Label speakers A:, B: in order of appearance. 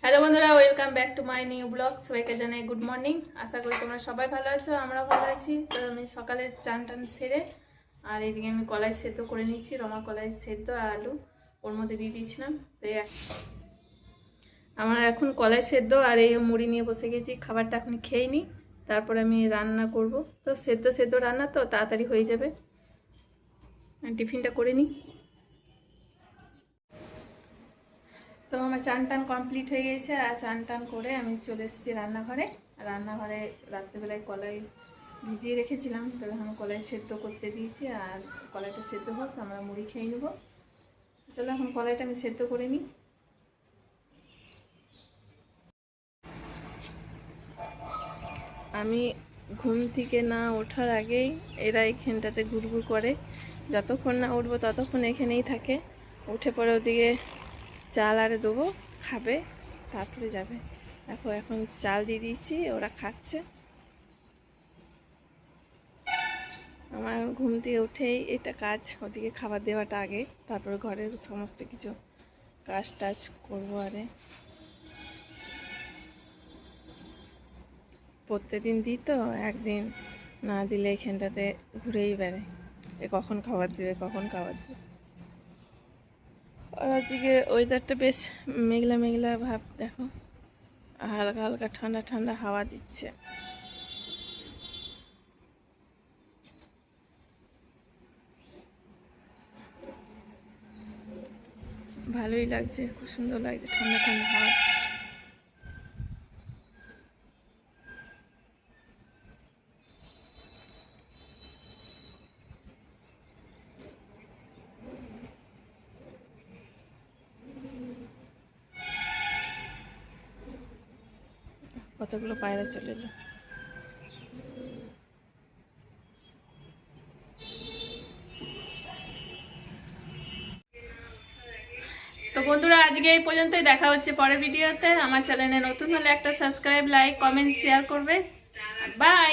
A: Hello বন্ধুরা, welcome back to my new blog. সবাইকে জানাই গুড মর্নিং। আশা করি তোমরা সবাই ভালো আছো, আমরাও ভালো আছি। তো আমি সকালে চান টান সেরে আর এদিকে আমি কলাই সেদ্ধ করে নিয়েছি। রমা কলাই সেদ্ধ আর আলু ওর মধ্যে দিয়ে দিয়েছিলাম। তো আমরা এখন কলাই সেদ্ধ আর এই মুড়ি নিয়ে বসে গেছি। খাবারটা এখন খেয়ে নিই, তারপর আমি রান্না করব। তো সেদ্ধ সেদ্ধ রান্না তো তাড়াতাড়ি হয়ে যাবে। টিফিনটা করে নিই। তো আমার চান টান কমপ্লিট হয়ে গেছে আর চান টান করে আমি চলে এসেছি রান্নাঘরে। রান্নাঘরে রাত্রেবেলায় কলাই ভিজিয়ে রেখেছিলাম, তো এখন কলাই সেদ্ধ করতে দিয়েছি। আর কলাইটা সেদ্ধ হোক, আমরা মুড়ি খেয়ে নেবো। চলো এখন কলাইটা আমি সেদ্ধ করে নিই। আমি ঘুম থেকে না ওঠার আগেই এরা এখানটাতে ঘুরঘুর করে। যতক্ষণ না উঠবো ততক্ষণ এখানেই থাকে। উঠে পরে ওদিকে চাল আরে দেবো, খাবে, তারপরে যাবে। দেখো এখন চাল দিয়ে দিয়েছি, ওরা খাচ্ছে। আমার ঘুম থেকে উঠেই এটা কাজ, ওদিকে খাবার দেওয়াটা আগে, তারপরে ঘরের সমস্ত কিছু কাজ টাজ করবো। আরে প্রত্যেকদিন দিই তো, একদিন না দিলে এখানটাতে ঘুরেই বেড়ায়, এ কখন খাবার দেবে কখন খাবার দেবে। আর আজকে ওয়েদারটা বেশ মেঘলা মেঘলা ভাব, দেখো হালকা হালকা ঠান্ডা ঠান্ডা হাওয়া দিচ্ছে। ভালোই লাগছে, খুব সুন্দর লাগছে, ঠান্ডা ঠান্ডা হাওয়া দিচ্ছে। কতগুলো পায়রা চলে এলো। তো বন্ধুরা, আজকে এই পর্যন্তই। দেখা হচ্ছে পরের ভিডিওতে। আমার চ্যানেলে নতুন হলে একটা সাবস্ক্রাইব, লাইক, কমেন্ট, শেয়ার করবে। বাই।